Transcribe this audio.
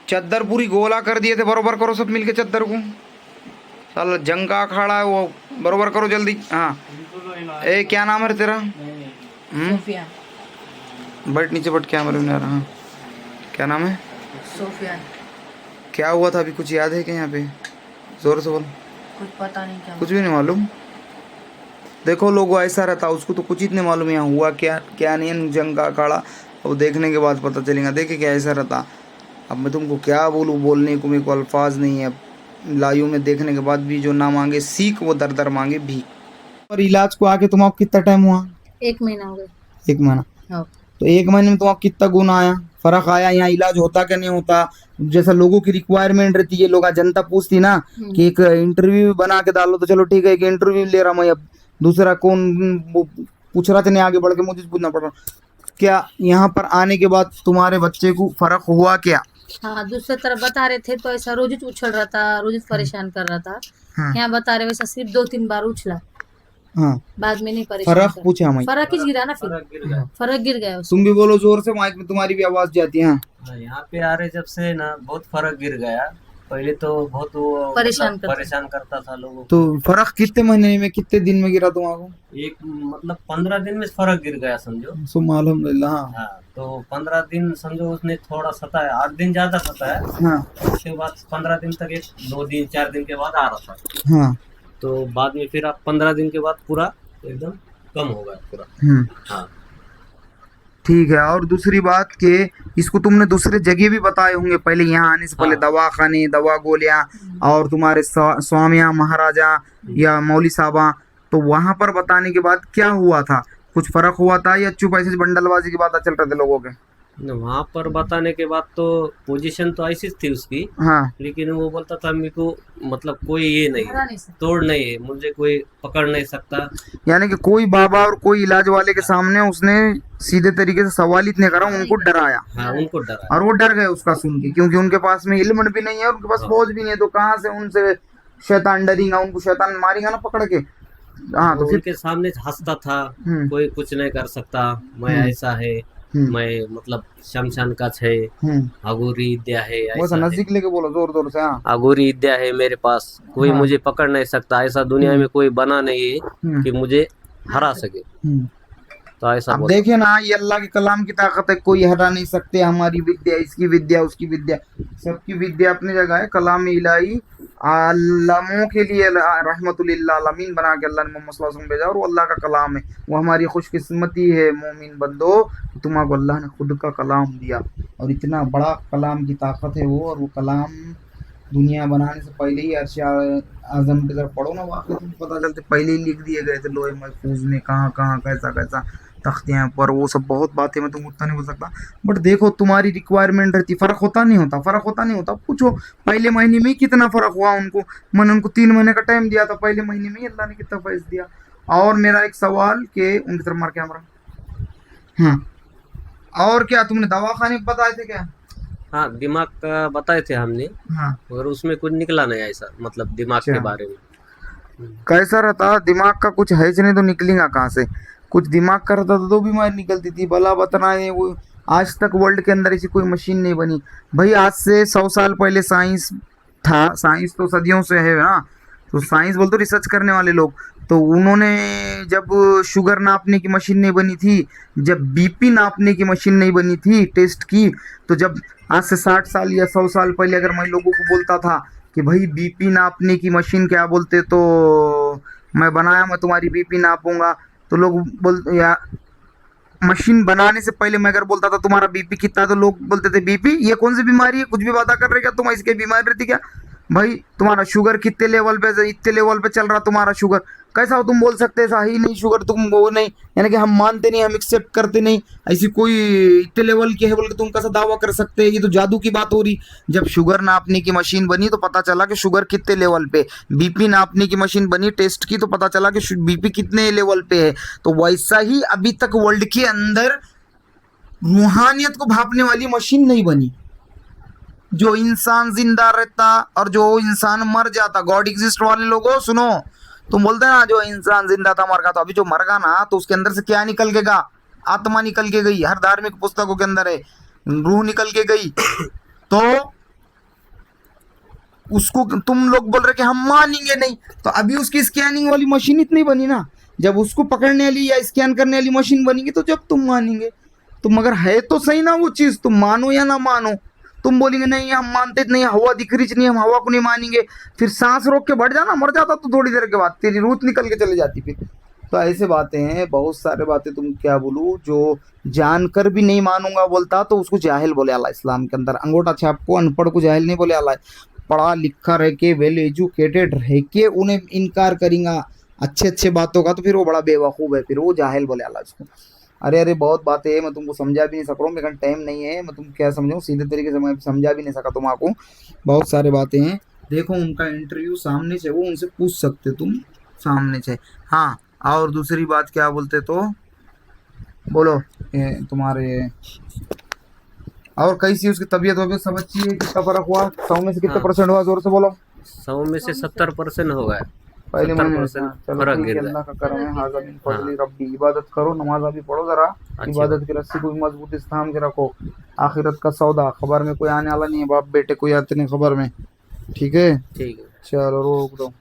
चद्दर पूरी गोला कर दिए थे, बरोबर करो सब मिलके चद्दर को। साला जंग का अखाड़ा है वो, बरोबर करो जल्दी। हाँ ए क्या नाम है तेरा? सोफियान। बट नीचे बट क्या मालूम नहीं। हाँ क्या नाम है? सोफियान। क्या हुआ था अभी, कुछ याद है क्या यहाँ पे? जोर से बोल। कुछ पता नहीं क्या कुछ भी नहीं मालूम। देखो लोगों ऐसा रहता, उसको तो कुछ ही नहीं मालूम यहाँ हुआ क्या क्या नहीं, जंग का अखाड़ा। अब देखने के बाद पता चलेगा। देखे क्या ऐसा रहता। अब मैं तुमको क्या बोलूँ, बोलने को मेरे को अल्फाज नहीं है। लाइव में देखने के बाद भी जो ना मांगे सीख, वो दर दर मांगे भी। और इलाज को आके तुम्हारा कितना टाइम हुआ? 1 महीना हो गया। 1 महीना। हाँ। तो 1 महीने में तुम्हारा कितना गुना आया, फर्क आया? यहाँ इलाज होता क्या नहीं होता? जैसा लोगों की रिक्वायरमेंट रहती है, लोग जनता पूछती ना कि एक इंटरव्यू बना के डालो, तो चलो ठीक है एक इंटरव्यू ले रहा मैं। अब दूसरा कौन पूछ रहा था, नहीं आगे बढ़ के मुझे पूछना पड़ रहा। क्या यहाँ पर आने के बाद तुम्हारे बच्चे को फर्क हुआ क्या? हाँ, दूसरे तरफ बता रहे थे तो ऐसा रोज उछल रहा था, रोज परेशान कर रहा था। हाँ यहाँ बता रहे वैसा सिर्फ 2-3 बार उछला, हाँ। बाद में नहीं परेशान फर्क कर। पूछा मैं। फर्क ही गिरा ना, फिर फर्क गिर गया उसको। तुम भी बोलो जोर से, माइक में तुम्हारी भी आवाज जाती है। हाँ। यहाँ पे आ रहे जब से ना बहुत फर्क गिर गया। पहले तो बहुत वो परेशान करता। परेशान करता था लोगों को। तो फर्क कितने महीने में, कितने दिन में गिरा तुम्हारा? एक मतलब 15 दिन में फर्क गिर गया समझो। सुबह अल्हम्दुलिल्लाह। हाँ हाँ, तो 15 दिन समझो उसने थोड़ा सताया, 8 दिन ज्यादा सताया। हाँ उसके बाद 15 दिन तक, एक 2 दिन 4 दिन के बाद आ रहा था। हाँ। तो बाद में फिर आप 15 दिन के बाद पूरा एकदम कम हो गया पूरा। हाँ ठीक है। और दूसरी बात कि इसको तुमने दूसरे जगह भी बताए होंगे पहले, यहाँ आने से पहले हाँ। दवा खाने, दवा गोलियां, और तुम्हारे स्वामिया महाराजा या मौली साहबा, तो वहां पर बताने के बाद क्या हुआ था? कुछ फर्क हुआ था या चुप ऐसे बंडलबाजी की बात चल रहे थे लोगों के? वहां पर बताने के बाद तो पोजीशन तो ऐसी थी उसकी, हाँ लेकिन वो बोलता था मेरे को मतलब कोई ये नहीं, हरा नहीं सकता। तोड़ नहीं है, मुझे कोई पकड़ नहीं सकता। यानी कि कोई बाबा और कोई इलाज वाले के सामने उसने सीधे तरीके से सवाल इतने करा, उनको डराया। हाँ, उनको डरा। और वो डर गए उसका सुन के, क्योंकि उनके पास में इल्म भी नहीं है, उनके पास फौज भी नहीं है, तो कहाँ से उनसे शैतान डरेगा, उनको शैतान मारेगा ना पकड़ के। हाँ वो तो फिर उनके सामने हंसता था, हम्म कोई कुछ नहीं कर सकता, मैं ऐसा है, मैं मतलब शमशान का है, अघोरी विद्या है, वो ऐसा है, नजदीक लेके बोलो जोर जोर से। हाँ अघोरी विद्या है मेरे पास, कोई हाँ। मुझे पकड़ नहीं सकता, ऐसा दुनिया में कोई बना नहीं है कि मुझे हरा सके। तो ऐसा अब बोला। देखिए ना, ये अल्लाह के कलाम की ताकत है, कोई हटा नहीं सकते हमारी विद्या, इसकी विद्या उसकी विद्या, सबकी विद्या अपनी जगह है। कलाम इलाही आलमों के लिए रहमतुल लिल आलमीन बना के अल्लाह ने मोहम्मद सल्लल्लाहु अलैहि वसल्लम भेजा, और वो अल्लाह का कलाम है। वो हमारी खुशकिस्मती है मोमिन बंदो, तुम्हारा अल्लाह ने खुद का कलाम दिया, और इतना बड़ा कलाम की ताकत है वो। और वो कलाम दुनिया बनाने से पहले ही अर्श आजम की तरफ पढ़ो ना, वाकई तुमको पता चलते पहले ही लिख दिए गए थे लोहे महफूज में, कहाँ कहाँ कैसा कैसा तख्तियाँ पर, वो सब बहुत बातें मैं तुमको उतना नहीं बोल सकता। बट देखो तुम्हारी रिक्वायरमेंट रहती, फर्क होता नहीं होता, फर्क होता नहीं होता। पूछो पहले महीने में ही कितना फर्क हुआ उनको। मैंने उनको 3 महीने का टाइम दिया था, पहले महीने में ही अल्लाह ने कितना फैज दिया। और मेरा एक सवाल कि उनकी तरफ मार कैमरा। हाँ और क्या तुमने दवाखाने बताए थे क्या? हाँ, दिमाग का बताए थे हमने, हाँ और उसमें कुछ निकला नहीं ऐसा, मतलब दिमाग के बारे में। कैसा रहता? दिमाग का कुछ है नहीं तो निकलेगा कहाँ से? कुछ दिमाग का रहता तो बीमारी निकलती थी। भला बतना है वो, आज तक वर्ल्ड के अंदर ऐसी कोई मशीन नहीं बनी भाई। आज से 100 साल पहले साइंस था, साइंस तो सदियों से है ना, तो साइंस बोलते तो रिसर्च करने वाले लोग, तो उन्होंने जब शुगर नापने की मशीन नहीं बनी थी, जब बीपी नापने की मशीन नहीं बनी थी टेस्ट की, तो जब आज से 60 साल या 100 साल पहले अगर मैं लोगों को बोलता था कि भाई बीपी नापने की मशीन क्या बोलते, तो मैं बनाया, मैं तुम्हारी बीपी नापूंगा, तो लोग बोल, या मशीन बनाने से पहले मैं अगर बोलता था तुम्हारा बीपी कितना, तो लोग बोलते थे बीपी ये कौन सी बीमारी है, कुछ भी वादा कर रहे क्या तुम, इसकी बीमारी रहती क्या भाई? तुम्हारा शुगर कितने लेवल पे, इतने लेवल पे चल रहा तुम्हारा शुगर, कैसा हो तुम बोल सकते हैं ही नहीं शुगर तुम वो नहीं, यानी कि हम मानते नहीं, हम एक्सेप्ट करते नहीं, ऐसी कोई इतने लेवल की है बोल के तुम कैसा दावा कर सकते हैं? ये तो जादू की बात हो रही। जब शुगर नापने की मशीन बनी तो पता चला कि शुगर कितने लेवल पे, बीपी नापने की मशीन बनी टेस्ट की तो पता चला कि बीपी कितने लेवल पे है। तो वैसा ही अभी तक वर्ल्ड के अंदर रूहानियत को भापने वाली मशीन नहीं बनी। जो इंसान जिंदा रहता और जो इंसान मर जाता, गॉड एग्जिस्ट वाले लोगों सुनो, तुम बोलते हैं ना जो इंसान जिंदा था मर गया, तो अभी जो मर गया ना तो उसके अंदर से क्या निकल के गया? आत्मा निकल के गई, हर धार्मिक पुस्तकों के अंदर है, रूह निकल के गई। तो उसको तुम लोग बोल रहे कि हम मानेंगे नहीं, तो अभी उसकी स्कैनिंग वाली मशीन इतनी बनी ना, जब उसको पकड़ने वाली या स्कैन करने वाली मशीन बनेगी तो जब तुम मानेंगे। तो मगर है तो सही ना वो चीज, तुम मानो या ना मानो। तुम बोलेंगे नहीं हम मानते नहीं, हवा दिख रही नहीं, हम हवा को नहीं मानेंगे, फिर सांस रोक के बढ़ जाना, मर जाता तो थोड़ी देर के बाद तेरी रूह निकल के चले जाती फिर। तो ऐसे बातें हैं, बहुत सारे बातें, तुम क्या बोलूं, जो जानकर भी नहीं मानूंगा बोलता तो उसको जाहिल बोले अल्लाह इस्लाम के अंदर। अंगूठा छाप को अनपढ़ को जाहिल नहीं बोले अल्लाह। पढ़ा लिखा रह के, वेल एजुकेटेड रह के उन्हें इनकार करेंगा अच्छे अच्छे बातों का, तो फिर वो बड़ा बेवकूफ़ है, फिर वो जाहिल बोले अल्लाह इसको। अरे अरे बहुत बातें हैं, मैं तुमको समझा भी नहीं सक रहा हूँ, मेरे टाइम नहीं है, मैं तुम क्या समझाऊँ सीधे तरीके से, मैं समझा भी नहीं सका तुम्हारा। बहुत सारे बातें हैं, देखो उनका इंटरव्यू सामने से, वो उनसे पूछ सकते तुम सामने से। हाँ, और दूसरी बात क्या बोलते तो बोलो, ये तुम्हारे और कैसी उसकी तबीयत वबीयत सब अच्छी है? कितना फर्क हुआ? 100 में से कितने हाँ। परसेंट हुआ? जोर से बोलो। 100 में से 70% हो गया। पहले महीने में 70% चलो फर्क ठीक गिर है, गया। अल्लाह का करम है, हाज़ा मिन हाँ। फज़ली रब्बी। इबादत करो, नमाज अभी पढ़ो जरा, अच्छी इबादत की रस्सी को भी मजबूत थाम के रखो। आखिरत का सौदा, खबर में कोई आने वाला नहीं है, बाप बेटे कोई आते नहीं खबर में। ठीक है, ठीक है। चलो रोक दो।